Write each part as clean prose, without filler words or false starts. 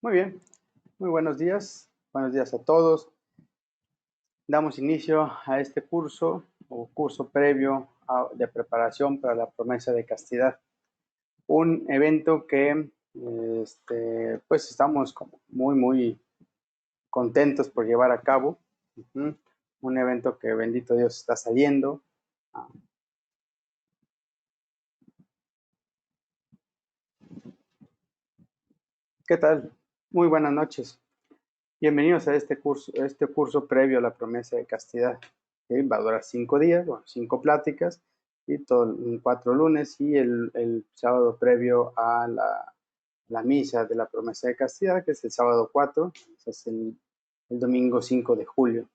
Muy bien, muy buenos días a todos. Damos inicio a este curso o curso previo de preparación para la promesa de castidad. Un evento que pues estamos como muy contentos por llevar a cabo. Un evento que, bendito Dios, está saliendo. ¿Qué tal? Muy buenas noches. Bienvenidos a este curso previo a la promesa de castidad. Va a durar 5 días, bueno, 5 pláticas, y todo, 4 lunes y el sábado previo a la misa de la promesa de castidad, que es el sábado 4, es el domingo 5 de julio.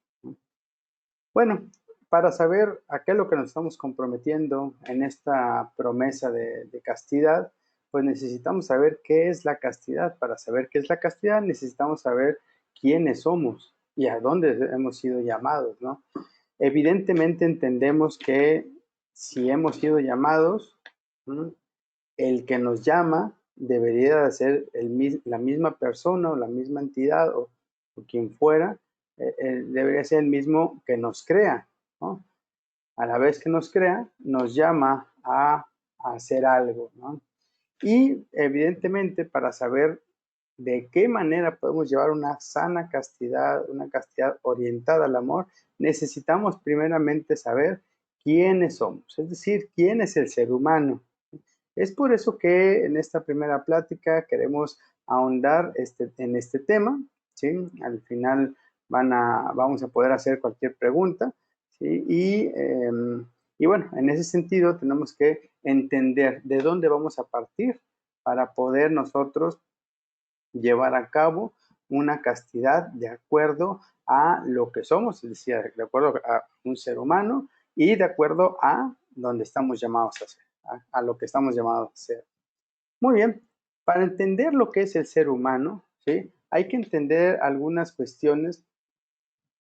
Bueno, para saber a qué es lo que nos estamos comprometiendo en esta promesa de castidad, pues necesitamos saber qué es la castidad. Para saber qué es la castidad, necesitamos saber quiénes somos y a dónde hemos sido llamados, ¿no? Evidentemente entendemos que si hemos sido llamados, el que nos llama debería de ser la misma persona o la misma entidad o quien fuera, debería ser el mismo que nos crea, ¿no? A la vez que nos crea, nos llama a hacer algo, ¿no? Y evidentemente para saber de qué manera podemos llevar una sana castidad, una castidad orientada al amor, necesitamos primeramente saber quiénes somos, es decir, quién es el ser humano. Es por eso que en esta primera plática queremos ahondar en este tema, ¿sí? Al final vamos a poder hacer cualquier pregunta, ¿sí? Y bueno, en ese sentido tenemos que entender de dónde vamos a partir para poder nosotros llevar a cabo una castidad de acuerdo a lo que somos, es decir, de acuerdo a un ser humano y de acuerdo a donde estamos llamados a ser, a lo que estamos llamados a ser. Muy bien, para entender lo que es el ser humano, ¿sí? Hay que entender algunas cuestiones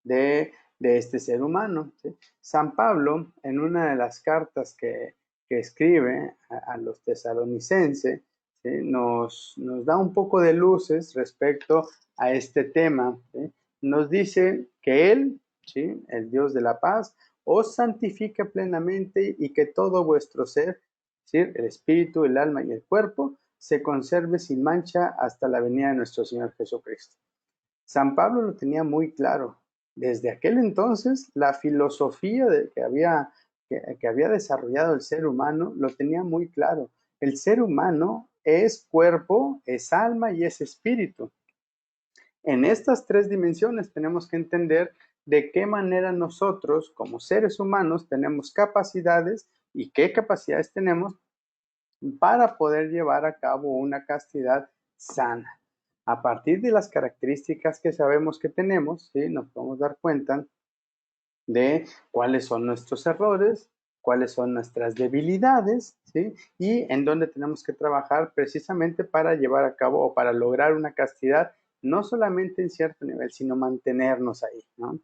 de este ser humano, ¿sí? San Pablo, en una de las cartas que escribe a los tesalonicenses, ¿sí? nos da un poco de luces respecto a este tema, ¿sí? Nos dice que Él, ¿sí? El Dios de la paz, os santifique plenamente y que todo vuestro ser, ¿sí? El espíritu, el alma y el cuerpo, se conserve sin mancha hasta la venida de nuestro Señor Jesucristo. San Pablo lo tenía muy claro. Desde aquel entonces, la filosofía que había desarrollado el ser humano lo tenía muy claro. El ser humano es cuerpo, es alma y es espíritu. En estas tres dimensiones tenemos que entender de qué manera nosotros, como seres humanos, tenemos capacidades y qué capacidades tenemos para poder llevar a cabo una castidad sana. A partir de las características que sabemos que tenemos, ¿sí? Nos podemos dar cuenta de cuáles son nuestros errores, cuáles son nuestras debilidades, ¿sí? Y en dónde tenemos que trabajar precisamente para llevar a cabo o para lograr una castidad, no solamente en cierto nivel, sino mantenernos ahí, ¿no?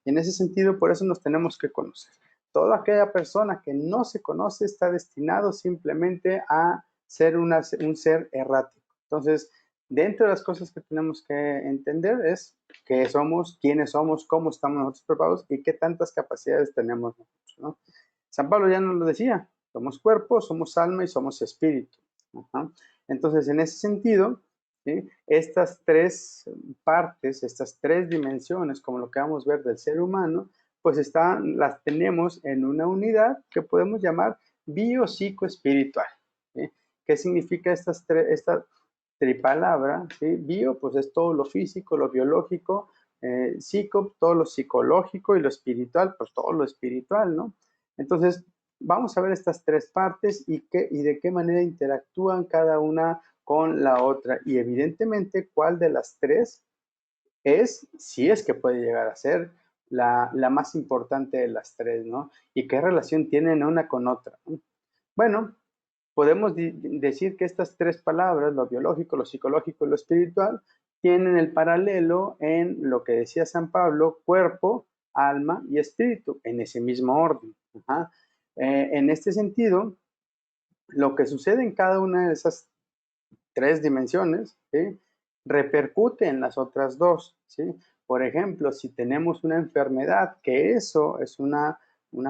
Y en ese sentido, por eso nos tenemos que conocer. Toda aquella persona que no se conoce está destinado simplemente a ser un ser errático. Entonces, dentro de las cosas que tenemos que entender es qué somos, quiénes somos, cómo estamos nosotros preparados y qué tantas capacidades tenemos nosotros, ¿no? San Pablo ya nos lo decía, somos cuerpo, somos alma y somos espíritu. Ajá. Entonces, en ese sentido, ¿sí? Estas tres partes, estas tres dimensiones, como lo que vamos a ver del ser humano, pues las tenemos en una unidad que podemos llamar biopsicoespiritual. ¿Sí? ¿Qué significa esta tripalabra? ¿Sí? Bio, pues es todo lo físico, lo biológico, psico, todo lo psicológico y lo espiritual, pues todo lo espiritual, ¿no? Entonces, vamos a ver estas tres partes y de qué manera interactúan cada una con la otra y evidentemente cuál de las tres es, si es que puede llegar a ser, la más importante de las tres, ¿no? Y qué relación tienen una con otra, ¿no? Bueno, podemos decir que estas tres palabras, lo biológico, lo psicológico y lo espiritual, tienen el paralelo en lo que decía San Pablo, cuerpo, alma y espíritu, en ese mismo orden. Ajá. En este sentido, lo que sucede en cada una de esas tres dimensiones, ¿sí? repercute en las otras dos, ¿sí? Por ejemplo, si tenemos una enfermedad, que eso es una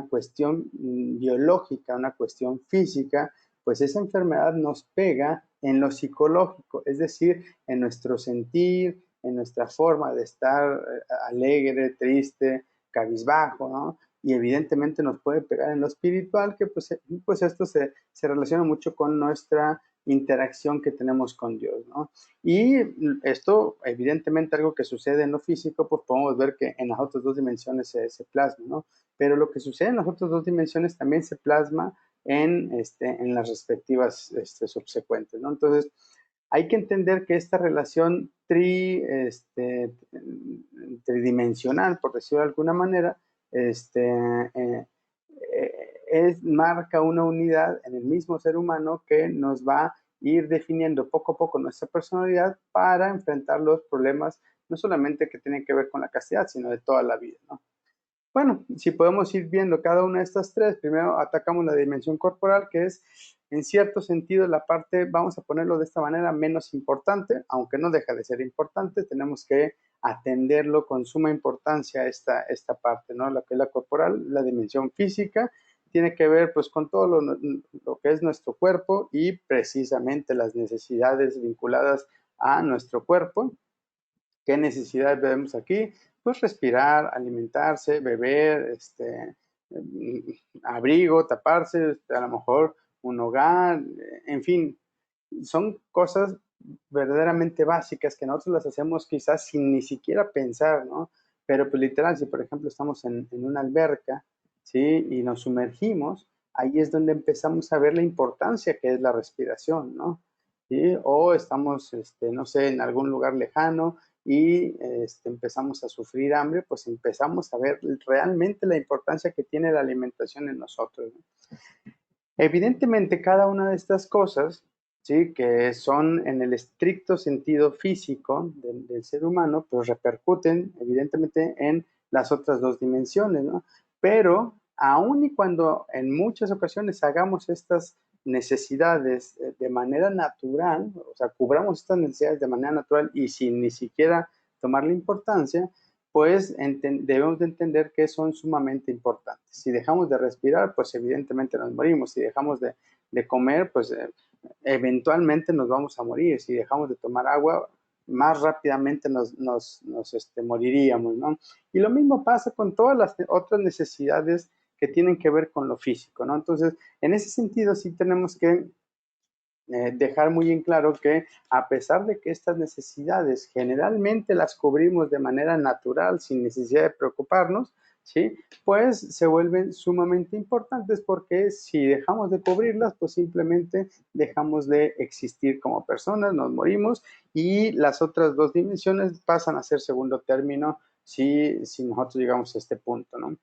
cuestión biológica, una cuestión física, pues esa enfermedad nos pega en lo psicológico, es decir, en nuestro sentir, en nuestra forma de estar alegre, triste, cabizbajo, ¿no? Y evidentemente nos puede pegar en lo espiritual, que pues esto se relaciona mucho con nuestra interacción que tenemos con Dios, ¿no? Y esto, evidentemente, algo que sucede en lo físico, pues podemos ver que en las otras dos dimensiones se plasma, ¿no? Pero lo que sucede en las otras dos dimensiones también se plasma en las respectivas subsecuentes, ¿no? Entonces, hay que entender que esta relación tridimensional, por decirlo de alguna manera, marca una unidad en el mismo ser humano que nos va a ir definiendo poco a poco nuestra personalidad para enfrentar los problemas, no solamente que tienen que ver con la castidad, sino de toda la vida, ¿no? Bueno, si podemos ir viendo cada una de estas tres, primero atacamos la dimensión corporal, que es en cierto sentido la parte, vamos a ponerlo de esta manera, menos importante, aunque no deja de ser importante, tenemos que atenderlo con suma importancia esta parte, ¿no? Lo que es la corporal, la dimensión física, tiene que ver pues con todo lo que es nuestro cuerpo y precisamente las necesidades vinculadas a nuestro cuerpo. ¿Qué necesidades vemos aquí? Pues respirar, alimentarse, beber, abrigo, taparse, a lo mejor un hogar, en fin, son cosas verdaderamente básicas que nosotros las hacemos quizás sin ni siquiera pensar, ¿no? Pero pues literal, si por ejemplo estamos en una alberca, ¿sí? Y nos sumergimos, ahí es donde empezamos a ver la importancia que es la respiración, ¿no? ¿Sí? O estamos, no sé, en algún lugar lejano y empezamos a sufrir hambre, pues empezamos a ver realmente la importancia que tiene la alimentación en nosotros, ¿no? Evidentemente, cada una de estas cosas, ¿sí? Que son en el estricto sentido físico del ser humano, pues repercuten evidentemente en las otras dos dimensiones, ¿no? Pero aun y cuando en muchas ocasiones hagamos estas necesidades de manera natural, o sea, cubramos estas necesidades de manera natural y sin ni siquiera tomarle importancia, pues debemos de entender que son sumamente importantes. Si dejamos de respirar, pues evidentemente nos morimos. Si dejamos de comer, pues eventualmente nos vamos a morir. Si dejamos de tomar agua, más rápidamente nos moriríamos, ¿no? Y lo mismo pasa con todas las otras necesidades que tienen que ver con lo físico, ¿no? Entonces, en ese sentido, sí tenemos que dejar muy en claro que a pesar de que estas necesidades generalmente las cubrimos de manera natural sin necesidad de preocuparnos, ¿sí? Pues se vuelven sumamente importantes porque si dejamos de cubrirlas, pues simplemente dejamos de existir como personas, nos morimos y las otras dos dimensiones pasan a ser segundo término si nosotros llegamos a este punto, ¿no?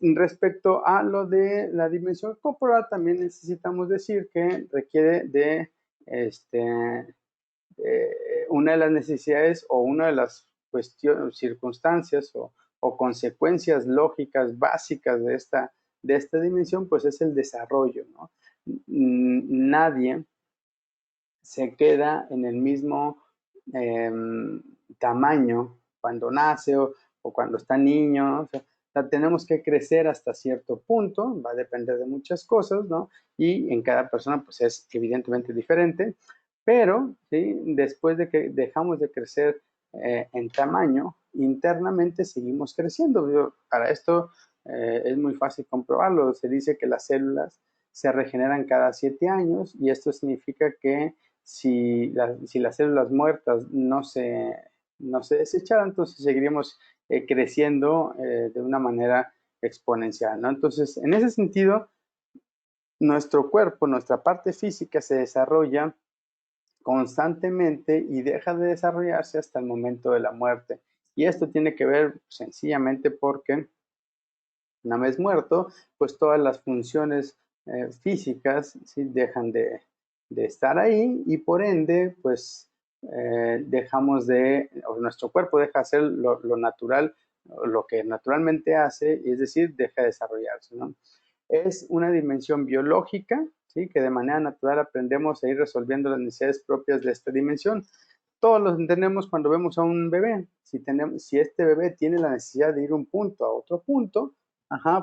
Respecto a lo de la dimensión corporal, también necesitamos decir que requiere de una de las necesidades o una de las cuestiones, circunstancias o consecuencias lógicas básicas de esta dimensión, pues es el desarrollo, ¿no? Nadie se queda en el mismo tamaño cuando nace o cuando está niño, ¿no? O sea, tenemos que crecer hasta cierto punto, va a depender de muchas cosas, ¿no? Y en cada persona, pues es evidentemente diferente, pero, ¿sí? Después de que dejamos de crecer en tamaño, internamente seguimos creciendo. Para esto es muy fácil comprobarlo. Se dice que las células se regeneran cada 7 años y esto significa que si las células muertas no se desecharan, entonces seguiríamos creciendo de una manera exponencial, ¿no? Entonces, en ese sentido, nuestro cuerpo, nuestra parte física se desarrolla constantemente y deja de desarrollarse hasta el momento de la muerte. Y esto tiene que ver sencillamente porque una vez muerto, pues todas las funciones físicas, ¿sí? Dejan de estar ahí y por ende, pues nuestro cuerpo deja de hacer lo natural, lo que naturalmente hace, y es decir, deja de desarrollarse, ¿no? es una dimensión biológica, ¿sí? Que de manera natural aprendemos a ir resolviendo las necesidades propias de esta dimensión. Todos lo entendemos cuando vemos a un bebé. Si este bebé tiene la necesidad de ir de un punto a otro punto,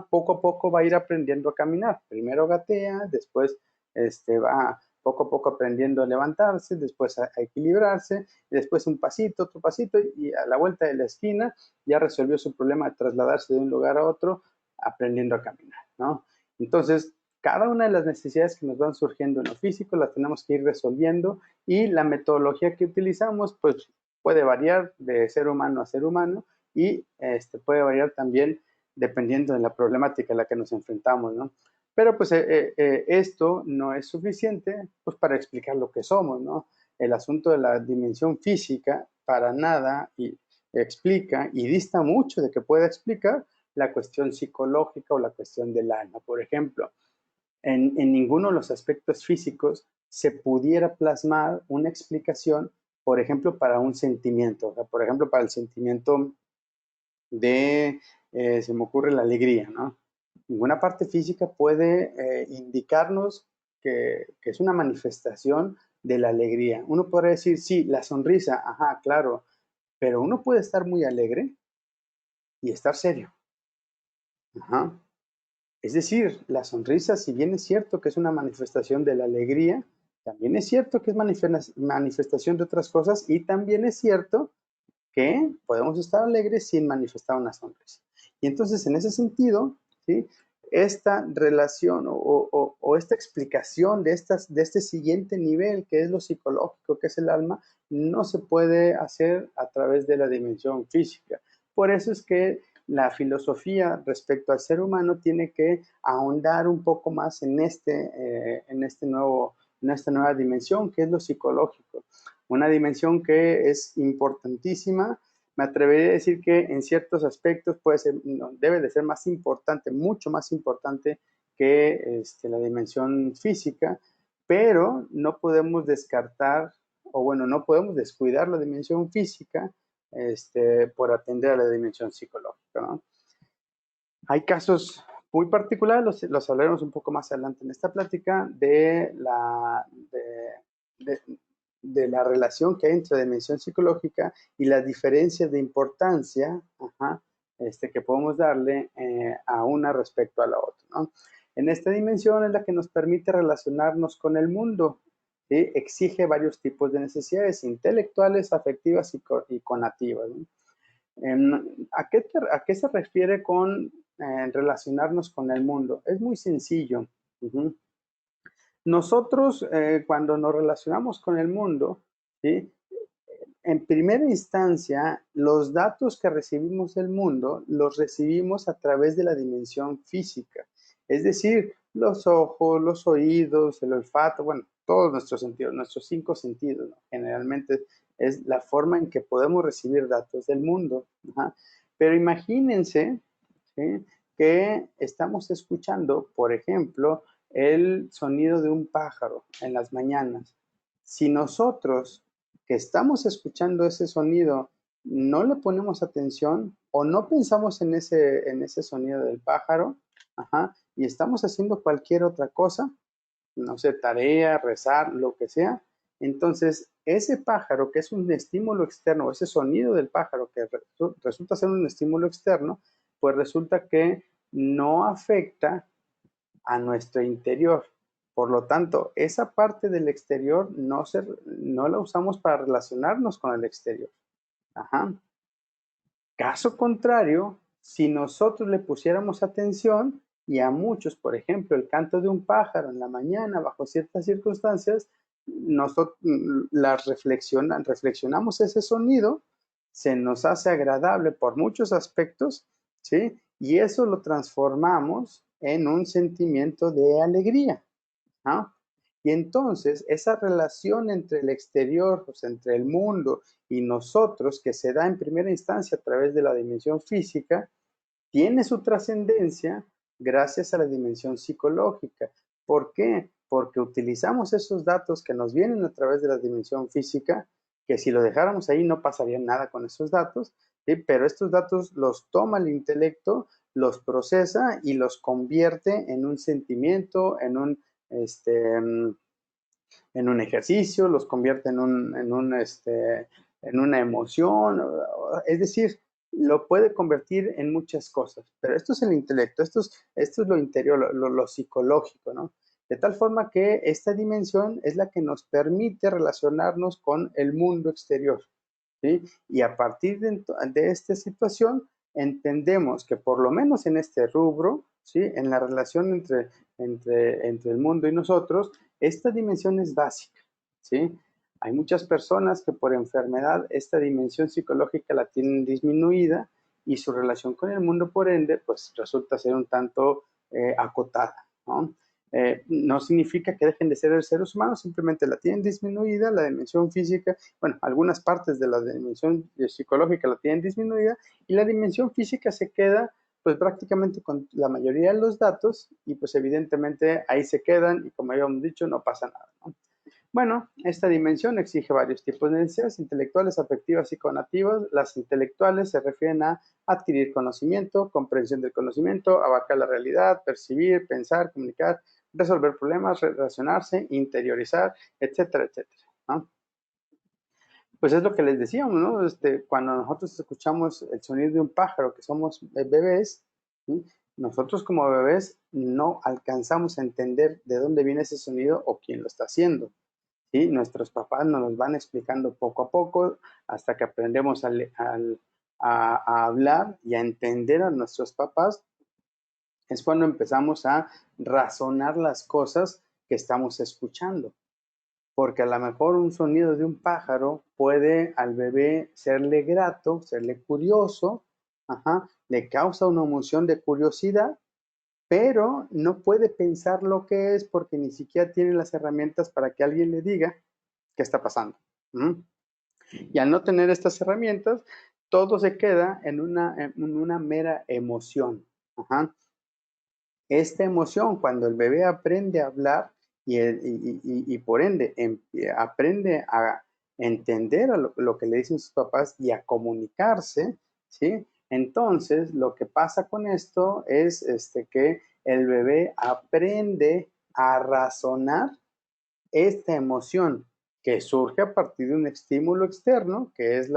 poco a poco va a ir aprendiendo a caminar. Primero gatea, después va poco a poco aprendiendo a levantarse, después a equilibrarse, después un pasito, otro pasito, y a la vuelta de la esquina ya resolvió su problema de trasladarse de un lugar a otro, aprendiendo a caminar, ¿no? Entonces, cada una de las necesidades que nos van surgiendo en lo físico las tenemos que ir resolviendo, y la metodología que utilizamos pues puede variar de ser humano a ser humano, y puede variar también dependiendo de la problemática a la que nos enfrentamos, ¿no? Pero pues esto no es suficiente pues para explicar lo que somos, ¿no? El asunto de la dimensión física para nada y explica y dista mucho de que pueda explicar la cuestión psicológica o la cuestión del alma. Por ejemplo, en ninguno de los aspectos físicos se pudiera plasmar una explicación, por ejemplo, para un sentimiento. O sea, por ejemplo, para el sentimiento de, se me ocurre la alegría, ¿no? Ninguna parte física puede indicarnos que es una manifestación de la alegría. Uno podría decir, sí, la sonrisa, ajá, claro, pero uno puede estar muy alegre y estar serio. Ajá. Es decir, la sonrisa, si bien es cierto que es una manifestación de la alegría, también es cierto que es manifestación de otras cosas, y también es cierto que podemos estar alegres sin manifestar una sonrisa. Y entonces, en ese sentido, ¿sí? Esta relación o esta explicación de este siguiente nivel, que es lo psicológico, que es el alma, no se puede hacer a través de la dimensión física. Por eso es que la filosofía respecto al ser humano tiene que ahondar un poco más en esta nueva dimensión, que es lo psicológico. Una dimensión que es importantísima. Me atrevería a decir que en ciertos aspectos debe de ser más importante, mucho más importante que la dimensión física, pero no podemos descartar, o bueno, no podemos descuidar la dimensión física por atender a la dimensión psicológica, ¿no? Hay casos muy particulares, los hablaremos un poco más adelante en esta plática, de, de la relación que hay entre la dimensión psicológica y las diferencias de importancia que podemos darle a una respecto a la otra, ¿no? En esta dimensión es la que nos permite relacionarnos con el mundo, ¿sí? Exige varios tipos de necesidades intelectuales, afectivas y conativas, ¿no? ¿A qué se refiere con relacionarnos con el mundo? Es muy sencillo. Nosotros, cuando nos relacionamos con el mundo, ¿sí? En primera instancia, los datos que recibimos del mundo los recibimos a través de la dimensión física. Es decir, los ojos, los oídos, el olfato, bueno, todos nuestros sentidos, nuestros 5 sentidos, ¿no? Generalmente es la forma en que podemos recibir datos del mundo. Pero imagínense, ¿sí? Que estamos escuchando, por ejemplo, el sonido de un pájaro en las mañanas. Si nosotros que estamos escuchando ese sonido no le ponemos atención o no pensamos en ese sonido del pájaro, y estamos haciendo cualquier otra cosa, no sé, tarea, rezar, lo que sea, entonces ese pájaro que es un estímulo externo, ese sonido del pájaro que resulta ser un estímulo externo, pues resulta que no afecta a nuestro interior. Por lo tanto, esa parte del exterior no la usamos para relacionarnos con el exterior. Caso contrario, si nosotros le pusiéramos atención, y a muchos, por ejemplo, el canto de un pájaro en la mañana, bajo ciertas circunstancias, nosotros reflexionamos ese sonido, se nos hace agradable por muchos aspectos, ¿sí? Y eso lo transformamos en un sentimiento de alegría, ¿no? Y entonces esa relación entre el exterior, pues entre el mundo y nosotros, que se da en primera instancia a través de la dimensión física, tiene su trascendencia gracias a la dimensión psicológica. ¿Por qué? Porque utilizamos esos datos que nos vienen a través de la dimensión física, que si lo dejáramos ahí no pasaría nada con esos datos, ¿sí? Pero estos datos los toma el intelecto, los procesa y los convierte en un sentimiento, en un ejercicio, los convierte en una emoción, es decir, lo puede convertir en muchas cosas, pero esto es el intelecto, esto es lo interior, lo psicológico, ¿no? De tal forma que esta dimensión es la que nos permite relacionarnos con el mundo exterior, ¿sí? Y a partir de esta situación entendemos que por lo menos en este rubro, ¿sí? En la relación entre el mundo y nosotros, esta dimensión es básica, ¿sí? Hay muchas personas que por enfermedad esta dimensión psicológica la tienen disminuida y su relación con el mundo, por ende, pues resulta ser un tanto acotada, ¿no? No significa que dejen de ser seres humanos, simplemente la tienen disminuida, la dimensión física, bueno, algunas partes de la dimensión psicológica la tienen disminuida y la dimensión física se queda pues prácticamente con la mayoría de los datos y pues evidentemente ahí se quedan y como habíamos dicho no pasa nada, ¿no? Bueno, esta dimensión exige varios tipos de necesidades intelectuales, afectivas y cognitivas. Las intelectuales se refieren a adquirir conocimiento, comprensión del conocimiento, abarcar la realidad, percibir, pensar, comunicar, resolver problemas, relacionarse, interiorizar, etcétera, etcétera, ¿no? Pues es lo que les decíamos, ¿no? Cuando nosotros escuchamos el sonido de un pájaro, que somos bebés, ¿sí? Nosotros como bebés no alcanzamos a entender de dónde viene ese sonido o quién lo está haciendo, ¿sí? Nuestros papás nos los van explicando poco a poco hasta que aprendemos a hablar y a entender a nuestros papás. Es cuando empezamos a razonar las cosas que estamos escuchando. Porque a lo mejor un sonido de un pájaro puede al bebé serle grato, serle curioso, ajá, le causa una emoción de curiosidad, pero no puede pensar lo que es porque ni siquiera tiene las herramientas para que alguien le diga qué está pasando. ¿Mm? Y al no tener estas herramientas, todo se queda en una mera emoción. Ajá. Esta emoción, cuando el bebé aprende a hablar y por ende aprende a entender a lo que le dicen sus papás y a comunicarse, ¿sí? Entonces, lo que pasa con esto es que el bebé aprende a razonar esta emoción que surge a partir de un estímulo externo, que es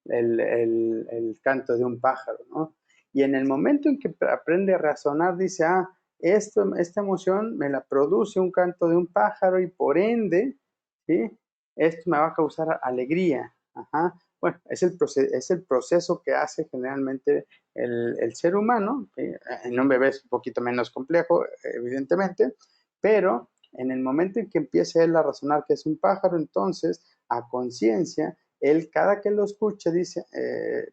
el canto de un pájaro, ¿no? Y en el momento en que aprende a razonar, dice, esta emoción me la produce un canto de un pájaro y por ende, ¿sí? Esto me va a causar alegría. Ajá. Bueno, es el proceso que hace generalmente el ser humano. En un bebé es un poquito menos complejo, evidentemente, pero en el momento en que empiece él a razonar que es un pájaro, entonces, a conciencia, él cada que lo escucha dice,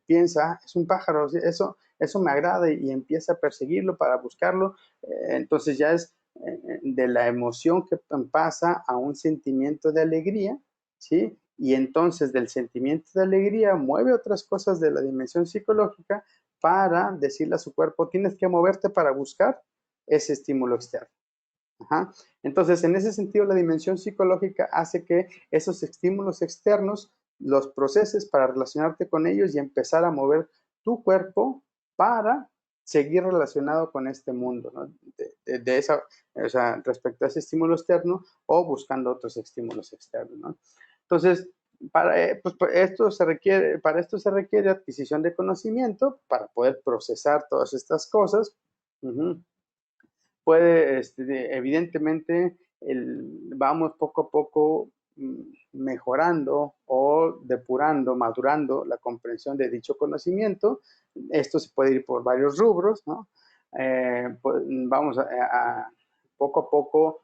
piensa, es un pájaro, eso me agrada y empieza a perseguirlo para buscarlo. Entonces ya es de la emoción que pasa a un sentimiento de alegría, ¿sí? Y entonces del sentimiento de alegría mueve otras cosas de la dimensión psicológica para decirle a su cuerpo, tienes que moverte para buscar ese estímulo externo. Ajá. Entonces, en ese sentido, la dimensión psicológica hace que esos estímulos externos los proceses para relacionarte con ellos y empezar a mover tu cuerpo para seguir relacionado con este mundo, ¿no? O sea, respecto a ese estímulo externo o buscando otros estímulos externos, ¿no? Entonces, para esto se requiere adquisición de conocimiento para poder procesar todas estas cosas. Uh-huh. Puede, evidentemente, vamos poco a poco mejorando o depurando, madurando la comprensión de dicho conocimiento. Esto se puede ir por varios rubros, ¿no? Pues, vamos poco a poco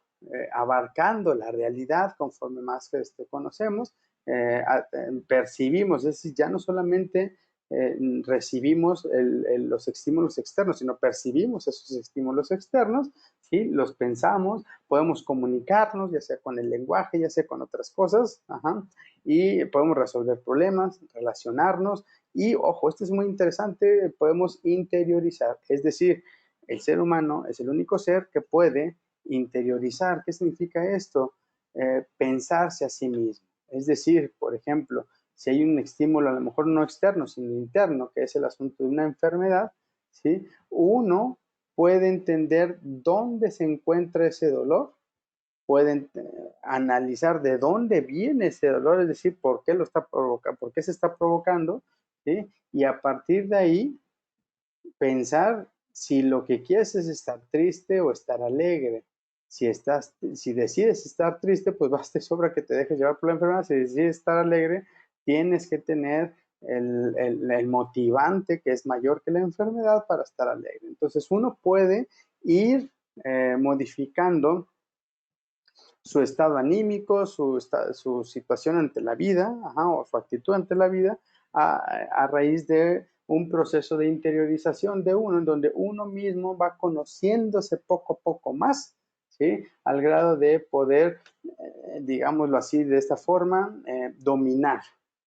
abarcando la realidad conforme más conocemos, percibimos, es decir, ya no solamente recibimos los estímulos externos, sino percibimos esos estímulos externos, ¿sí? Los pensamos, podemos comunicarnos, ya sea con el lenguaje, ya sea con otras cosas, ajá, y podemos resolver problemas, relacionarnos, y ojo, esto es muy interesante, podemos interiorizar, es decir, el ser humano es el único ser que puede interiorizar. ¿Qué significa esto? Pensarse a sí mismo. Es decir, por ejemplo, si hay un estímulo, a lo mejor no externo, sino interno, que es el asunto de una enfermedad, ¿sí? Uno puede entender dónde se encuentra ese dolor, pueden analizar de dónde viene ese dolor, es decir, por qué lo está provocando, por qué se está provocando, ¿sí? Y a partir de ahí pensar si lo que quieres es estar triste o estar alegre. Si decides estar triste, pues basta y sobra que te dejes llevar por la enfermedad. Si decides estar alegre, tienes que tener el motivante que es mayor que la enfermedad para estar alegre. Entonces uno puede ir modificando su estado anímico, su situación ante la vida, o su actitud ante la vida, a raíz de un proceso de interiorización de uno, en donde uno mismo va conociéndose poco a poco más, ¿sí? Al grado de poder, digámoslo así, de esta forma, dominar,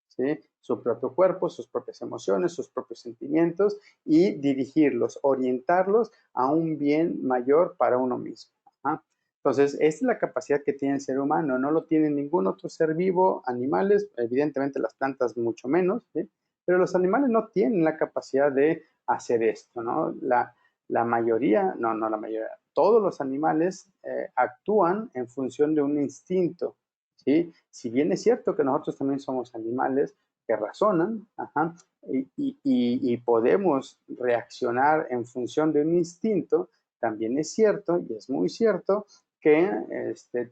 ¿sí? Su propio cuerpo, sus propias emociones, sus propios sentimientos y dirigirlos, orientarlos a un bien mayor para uno mismo. Ajá. Entonces, esta es la capacidad que tiene el ser humano, no lo tiene ningún otro ser vivo, animales, evidentemente las plantas mucho menos, ¿sí? Pero los animales no tienen la capacidad de hacer esto, ¿no? La mayoría, no la mayoría, todos los animales actúan en función de un instinto, ¿sí? Si bien es cierto que nosotros también somos animales que razonan, ajá, y podemos reaccionar en función de un instinto, también es cierto, y es muy cierto, que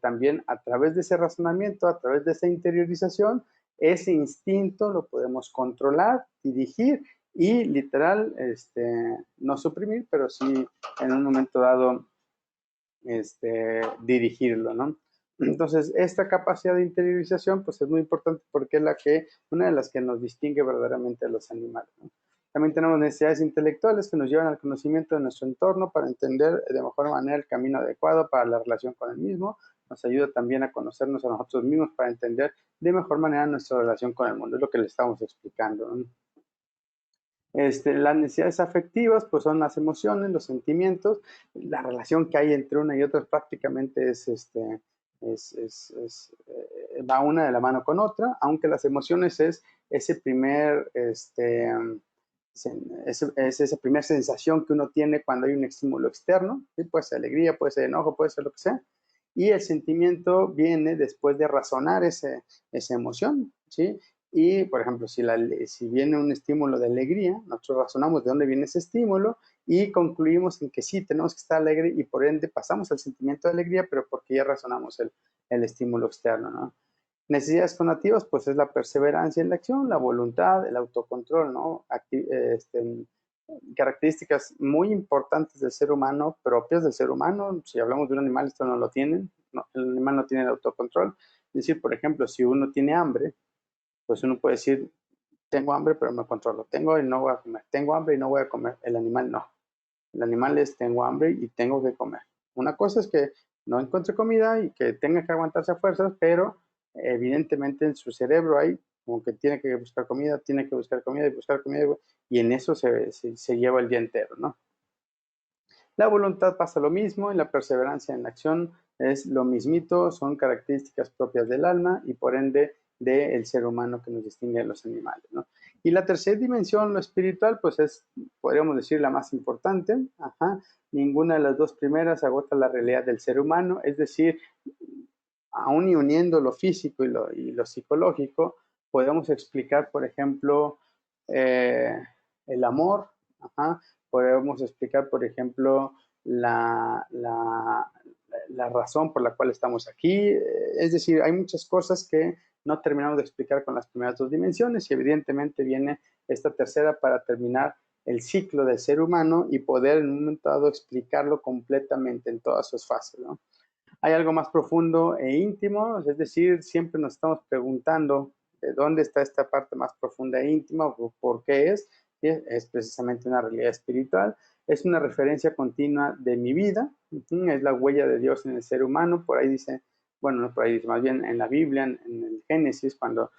también a través de ese razonamiento, a través de esa interiorización, ese instinto lo podemos controlar, dirigir y literal, no suprimir, pero sí en un momento dado dirigirlo, ¿no? Entonces, esta capacidad de interiorización, pues es muy importante porque es una de las que nos distingue verdaderamente de los animales, ¿no? También tenemos necesidades intelectuales que nos llevan al conocimiento de nuestro entorno para entender de mejor manera el camino adecuado para la relación con el mismo. Nos ayuda también a conocernos a nosotros mismos para entender de mejor manera nuestra relación con el mundo. Es lo que le estamos explicando, ¿no? Las necesidades afectivas, pues son las emociones, los sentimientos, la relación que hay entre una y otra prácticamente va una de la mano con otra, aunque las emociones es ese primer, es esa primera sensación que uno tiene cuando hay un estímulo externo, ¿sí? Puede ser alegría, puede ser enojo, puede ser lo que sea, y el sentimiento viene después de razonar esa emoción, ¿sí? Y, por ejemplo, si viene un estímulo de alegría, nosotros razonamos de dónde viene ese estímulo y concluimos en que sí, tenemos que estar alegre y por ende pasamos al sentimiento de alegría, pero porque ya razonamos el estímulo externo, ¿no? Necesidades conativas, pues es la perseverancia en la acción, la voluntad, el autocontrol, ¿no? Características muy importantes del ser humano, propias del ser humano. Si hablamos de un animal, esto no lo tienen, no, el animal no tiene el autocontrol. Es decir, por ejemplo, si uno tiene hambre, pues uno puede decir, tengo hambre, pero me controlo. Tengo y no voy a comer. Tengo hambre y no voy a comer. El animal no. El animal es, tengo hambre y tengo que comer. Una cosa es que no encuentre comida y que tenga que aguantarse a fuerzas, pero evidentemente en su cerebro hay como que tiene que buscar comida, tiene que buscar comida y buscar comida, y en eso se lleva el día entero, ¿no? La voluntad pasa lo mismo y la perseverancia en la acción es lo mismito, son características propias del alma y por ende del ser humano que nos distingue de los animales, ¿no? Y la tercera dimensión, lo espiritual, pues es, podríamos decir, la más importante. Ajá. Ninguna de las dos primeras agota la realidad del ser humano, es decir, aún y uniendo lo físico y lo psicológico, podemos explicar, por ejemplo, eh, el amor, ajá, podemos explicar, por ejemplo, la razón por la cual estamos aquí. Es decir, hay muchas cosas que no terminamos de explicar con las primeras dos dimensiones y evidentemente viene esta tercera para terminar el ciclo del ser humano y poder en un momento dado explicarlo completamente en todas sus fases, ¿no? Hay algo más profundo e íntimo, es decir, siempre nos estamos preguntando de dónde está esta parte más profunda e íntima o por qué es. ¿Sí? Es precisamente una realidad espiritual, es una referencia continua de mi vida, es la huella de Dios en el ser humano. Por ahí dice, bueno, no por ahí dice, más bien en la Biblia, en el Génesis, cuando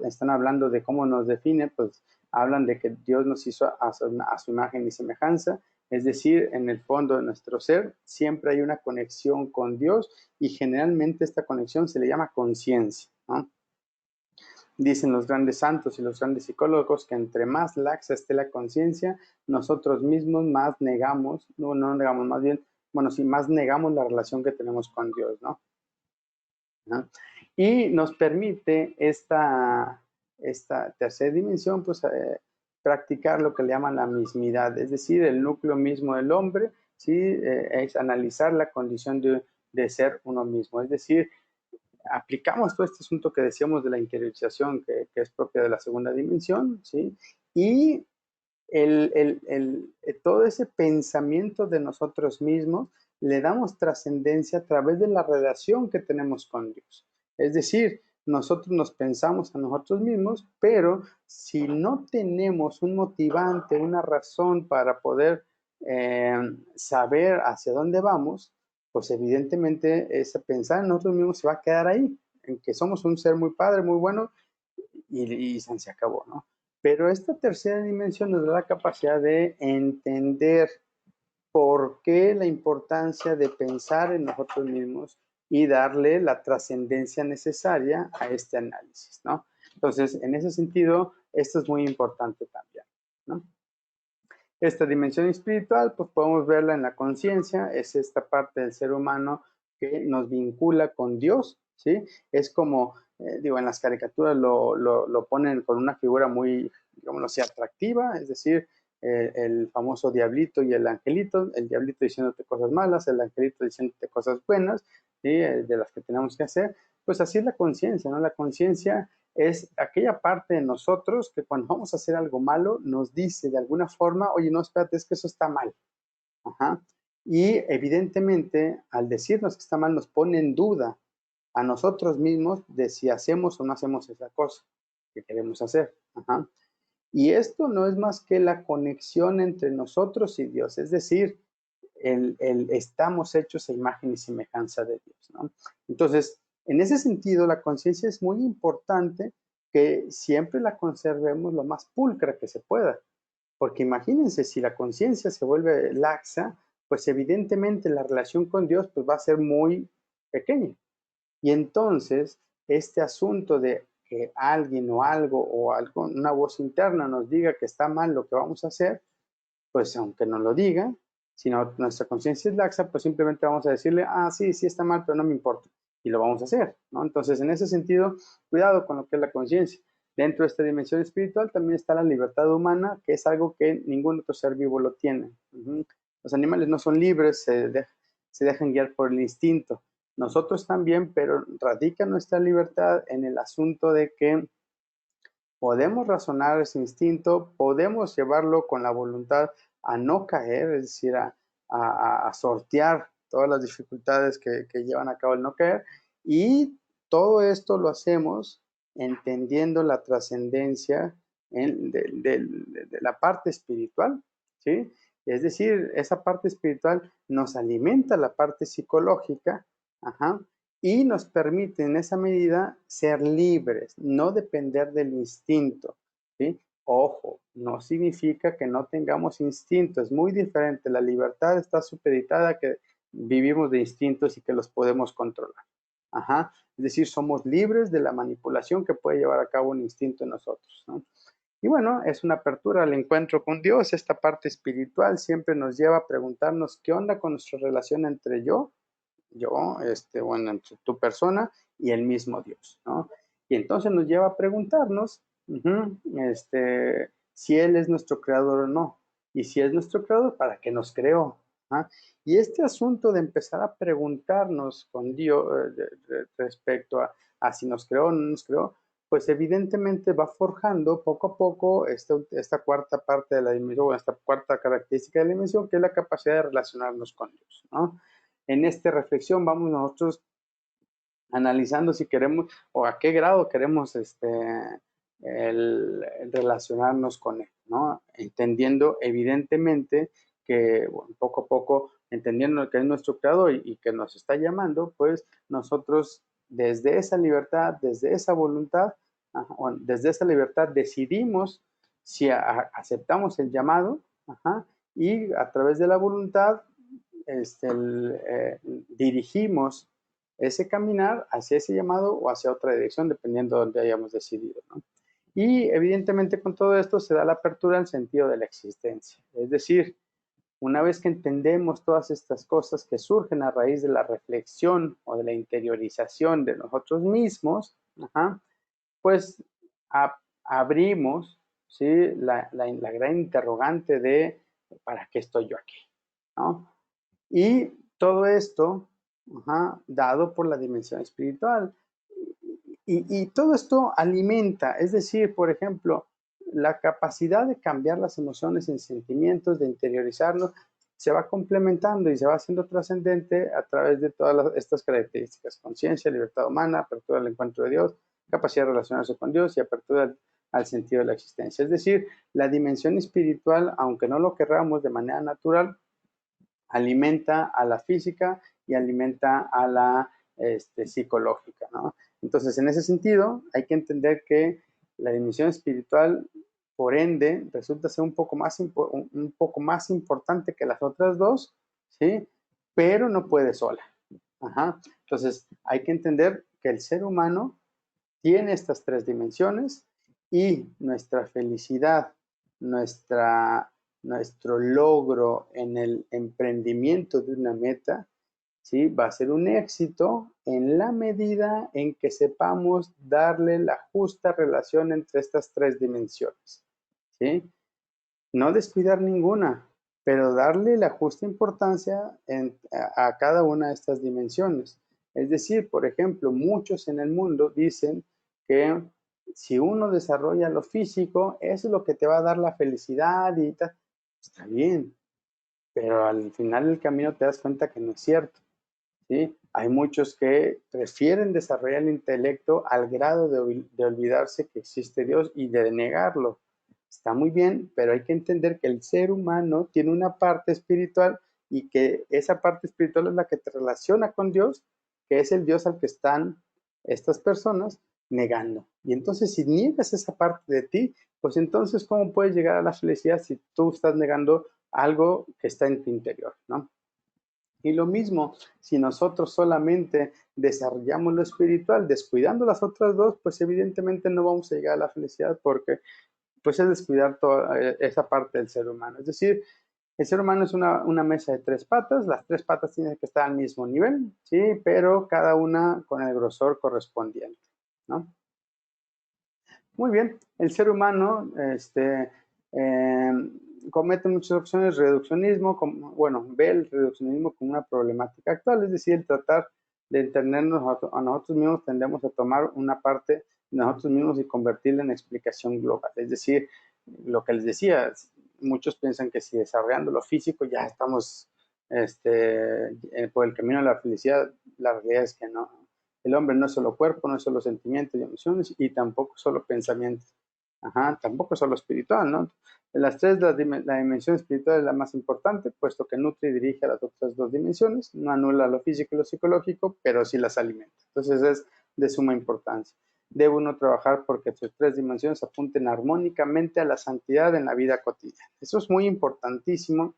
están hablando de cómo nos define, pues hablan de que Dios nos hizo a su imagen y semejanza. Es decir, en el fondo de nuestro ser siempre hay una conexión con Dios y generalmente esta conexión se le llama conciencia, ¿no? Dicen los grandes santos y los grandes psicólogos que entre más laxa esté la conciencia, nosotros mismos más negamos, no negamos, más bien, bueno, sí, más negamos la relación que tenemos con Dios, ¿no? ¿No? Y nos permite esta tercera dimensión, pues, practicar lo que le llaman la mismidad, es decir, el núcleo mismo del hombre, ¿sí? Es analizar la condición de ser uno mismo, es decir, aplicamos todo este asunto que decíamos de la interiorización, que es propia de la segunda dimensión, ¿sí? Y todo ese pensamiento de nosotros mismos le damos trascendencia a través de la relación que tenemos con Dios. Es decir, nosotros nos pensamos a nosotros mismos, pero si no tenemos un motivante, una razón para poder saber hacia dónde vamos, pues evidentemente ese pensar en nosotros mismos se va a quedar ahí, en que somos un ser muy padre, muy bueno, y se acabó, ¿no? Pero esta tercera dimensión nos da la capacidad de entender por qué la importancia de pensar en nosotros mismos y darle la trascendencia necesaria a este análisis, ¿no? Entonces, en ese sentido, esto es muy importante también, ¿no? Esta dimensión espiritual, pues podemos verla en la conciencia, es esta parte del ser humano que nos vincula con Dios, ¿sí? Es como, digo, en las caricaturas lo ponen con una figura muy, digámoslo así, atractiva, es decir, el famoso diablito y el diablito diciéndote cosas malas, el angelito diciéndote cosas buenas, ¿sí? De las que tenemos que hacer, pues así es la conciencia, ¿no? La conciencia es aquella parte de nosotros que cuando vamos a hacer algo malo nos dice de alguna forma, oye, no, espérate, es que eso está mal. Ajá. Y evidentemente, al decirnos que está mal, nos pone en duda a nosotros mismos de si hacemos o no hacemos esa cosa que queremos hacer. Ajá. Y esto no es más que la conexión entre nosotros y Dios, es decir, estamos hechos a imagen y semejanza de Dios, ¿no? Entonces, en ese sentido, la conciencia es muy importante que siempre la conservemos lo más pulcra que se pueda, porque imagínense, si la conciencia se vuelve laxa, pues evidentemente la relación con Dios pues va a ser muy pequeña. Y entonces, este asunto de que alguien o algo, una voz interna nos diga que está mal lo que vamos a hacer, pues aunque nos lo diga, si nuestra conciencia es laxa, pues simplemente vamos a decirle, ah, sí, sí está mal, pero no me importa. Y lo vamos a hacer, ¿no? Entonces, en ese sentido, cuidado con lo que es la conciencia. Dentro de esta dimensión espiritual también está la libertad humana, que es algo que ningún otro ser vivo lo tiene. Los animales no son libres, se dejan guiar por el instinto. Nosotros también, pero radica nuestra libertad en el asunto de que podemos razonar ese instinto, podemos llevarlo con la voluntad a no caer, es decir, a sortear todas las dificultades que llevan a cabo el no caer, y todo esto lo hacemos entendiendo la trascendencia de la parte espiritual, ¿sí? Es decir, esa parte espiritual nos alimenta la parte psicológica, ajá, y nos permite en esa medida ser libres, no depender del instinto, ¿sí? Ojo, no significa que no tengamos instinto, es muy diferente. La libertad está supeditada a que vivimos de instintos y que los podemos controlar. Ajá. Es decir, somos libres de la manipulación que puede llevar a cabo un instinto en nosotros, ¿no? Y bueno, es una apertura al encuentro con Dios. Esta parte espiritual siempre nos lleva a preguntarnos qué onda con nuestra relación entre bueno, entre tu persona y el mismo Dios, ¿no? Y entonces nos lleva a preguntarnos si Él es nuestro creador o no. Y si es nuestro creador, ¿para qué nos creó? ¿Ah? Y este asunto de empezar a preguntarnos con Dios respecto a si nos creó o no nos creó, pues evidentemente va forjando poco a poco esta cuarta parte de la dimensión, esta cuarta característica de la dimensión, que es la capacidad de relacionarnos con Dios, ¿no? En esta reflexión vamos nosotros analizando si queremos o a qué grado queremos el relacionarnos con él, ¿no? Entendiendo evidentemente que bueno, poco a poco, entendiendo que es nuestro creador y que nos está llamando, pues nosotros desde esa libertad, desde esa voluntad, bueno, desde esa libertad decidimos si aceptamos el llamado, y a través de la voluntad dirigimos ese caminar hacia ese llamado o hacia otra dirección, dependiendo de donde hayamos decidido, ¿no? Y evidentemente con todo esto se da la apertura al sentido de la existencia. Es decir, una vez que entendemos todas estas cosas que surgen a raíz de la reflexión o de la interiorización de nosotros mismos, pues abrimos, ¿sí? la gran interrogante de ¿para qué estoy yo aquí? ¿No? Y todo esto, dado por la dimensión espiritual. Y todo esto alimenta, es decir, por ejemplo, la capacidad de cambiar las emociones en sentimientos, de interiorizarlos, se va complementando y se va haciendo trascendente a través de todas estas características: conciencia, libertad humana, apertura al encuentro de Dios, capacidad de relacionarse con Dios y apertura al sentido de la existencia. Es decir, la dimensión espiritual, aunque no lo querramos de manera natural, alimenta a la física y alimenta a la psicológica, ¿no? Entonces, en ese sentido, hay que entender que la dimensión espiritual, por ende, resulta ser un poco más importante que las otras dos, ¿sí? Pero no puede sola. Entonces, hay que entender que el ser humano tiene estas tres dimensiones y nuestra felicidad, nuestro logro en el emprendimiento de una meta, ¿sí? Va a ser un éxito en la medida en que sepamos darle la justa relación entre estas tres dimensiones, ¿sí? No descuidar ninguna, pero darle la justa importancia a cada una de estas dimensiones. Es decir, por ejemplo, muchos en el mundo dicen que si uno desarrolla lo físico, eso es lo que te va a dar la felicidad y tal. Está bien, pero al final del camino te das cuenta que no es cierto, ¿sí? Hay muchos que prefieren desarrollar el intelecto al grado de olvidarse que existe Dios y de negarlo. Está muy bien, pero hay que entender que el ser humano tiene una parte espiritual y que esa parte espiritual es la que te relaciona con Dios, que es el Dios al que están estas personas negando. Y entonces, si niegas esa parte de ti, pues entonces, ¿cómo puedes llegar a la felicidad si tú estás negando algo que está en tu interior, ¿no? Y lo mismo, si nosotros solamente desarrollamos lo espiritual, descuidando las otras dos, pues evidentemente no vamos a llegar a la felicidad, porque pues es descuidar toda esa parte del ser humano. Es decir, el ser humano es una mesa de tres patas, las tres patas tienen que estar al mismo nivel, ¿sí? Pero cada una con el grosor correspondiente, ¿no? Muy bien, el ser humano eh, comete muchas opciones, reduccionismo, ve el reduccionismo como una problemática actual, es decir, el tratar de entendernos a nosotros mismos, tendemos a tomar una parte de nosotros mismos y convertirla en explicación global. Es decir, lo que les decía, muchos piensan que si desarrollando lo físico ya estamos por el camino de la felicidad. La realidad es que no. El hombre no es solo cuerpo, no es solo sentimientos y emociones, y tampoco solo pensamientos. Tampoco solo espiritual, ¿no? De las tres, la dimensión espiritual es la más importante, puesto que nutre y dirige a las otras dos dimensiones, no anula lo físico y lo psicológico, pero sí las alimenta. Entonces es de suma importancia. Debe uno trabajar porque sus tres dimensiones apunten armónicamente a la santidad en la vida cotidiana. Eso es muy importantísimo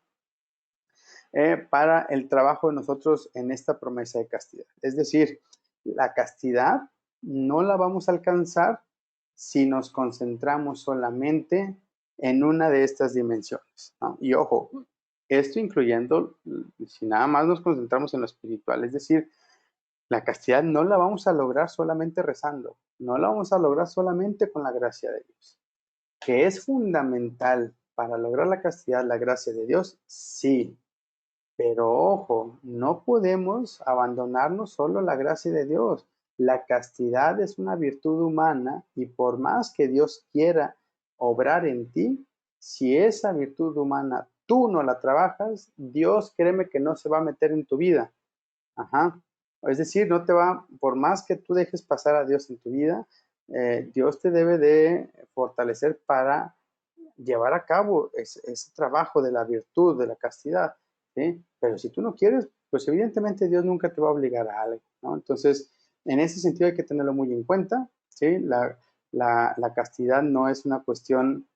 para el trabajo de nosotros en esta promesa de castidad. Es decir, la castidad no la vamos a alcanzar si nos concentramos solamente en una de estas dimensiones, ¿no? Y ojo, esto incluyendo, si nada más nos concentramos en lo espiritual, es decir, la castidad no la vamos a lograr solamente rezando, no la vamos a lograr solamente con la gracia de Dios. ¿Que es fundamental para lograr la castidad la gracia de Dios? Sí, pero ojo, no podemos abandonarnos solo a la gracia de Dios. La castidad es una virtud humana y por más que Dios quiera obrar en ti, si esa virtud humana tú no la trabajas, Dios, créeme que no se va a meter en tu vida. Es decir, no te va, por más que tú dejes pasar a Dios en tu vida, Dios te debe de fortalecer para llevar a cabo ese trabajo de la virtud, de la castidad, ¿sí? Pero si tú no quieres, pues evidentemente Dios nunca te va a obligar a algo, ¿no? Entonces, en ese sentido hay que tenerlo muy en cuenta, ¿sí? La castidad no es una cuestión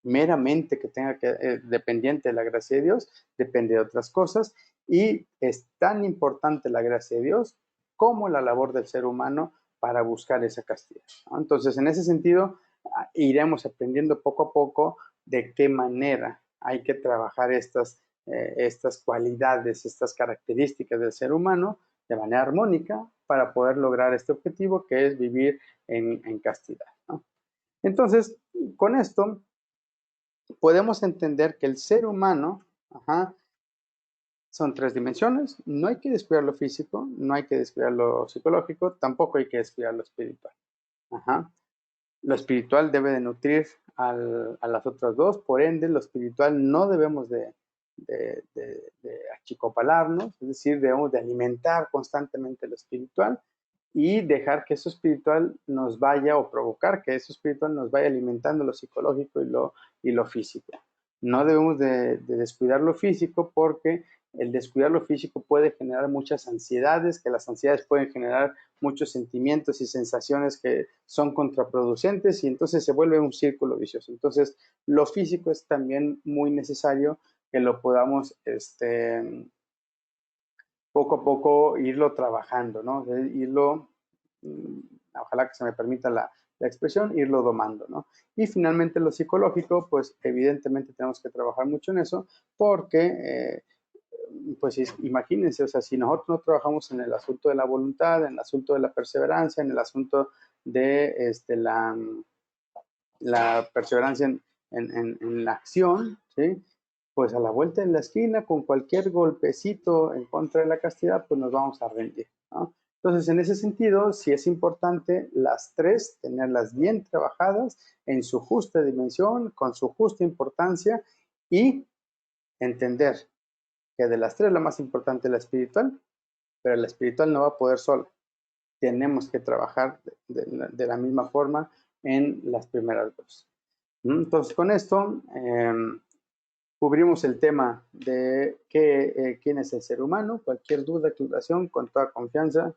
meramente que tenga que, dependiente de la gracia de Dios, depende de otras cosas, y es tan importante la gracia de Dios como la labor del ser humano para buscar esa castidad, ¿no? Entonces, en ese sentido, iremos aprendiendo poco a poco de qué manera hay que trabajar estas cualidades, estas características del ser humano de manera armónica para poder lograr este objetivo que es vivir en castidad, ¿no? Entonces, con esto podemos entender que el ser humano, son tres dimensiones, no hay que descuidar lo físico, no hay que descuidar lo psicológico, tampoco hay que descuidar lo espiritual. Lo espiritual debe de nutrir a las otras dos, por ende, lo espiritual no debemos de achicopalarnos, es decir, debemos de alimentar constantemente lo espiritual y dejar que eso espiritual nos vaya, o provocar que eso espiritual nos vaya alimentando lo psicológico y lo físico. No debemos de descuidar lo físico, porque el descuidar lo físico puede generar muchas ansiedades, que las ansiedades pueden generar muchos sentimientos y sensaciones que son contraproducentes, y entonces se vuelve un círculo vicioso. Entonces, lo físico es también muy necesario que lo podamos poco a poco irlo trabajando, ¿no? Irlo, ojalá que se me permita la expresión, irlo domando, ¿no? Y finalmente lo psicológico, pues evidentemente tenemos que trabajar mucho en eso, porque pues imagínense, o sea, si nosotros no trabajamos en el asunto de la voluntad, en el asunto de la perseverancia, en el asunto de la perseverancia en la acción, ¿sí? Pues a la vuelta de la esquina, con cualquier golpecito en contra de la castidad, pues nos vamos a rendir, ¿no? Entonces, en ese sentido, sí es importante las tres, tenerlas bien trabajadas en su justa dimensión, con su justa importancia, y entender que de las tres la más importante es la espiritual, pero la espiritual no va a poder sola. Tenemos que trabajar de la misma forma en las primeras dos. Entonces, con esto cubrimos el tema de quién es el ser humano. Cualquier duda, aclaración, con toda confianza,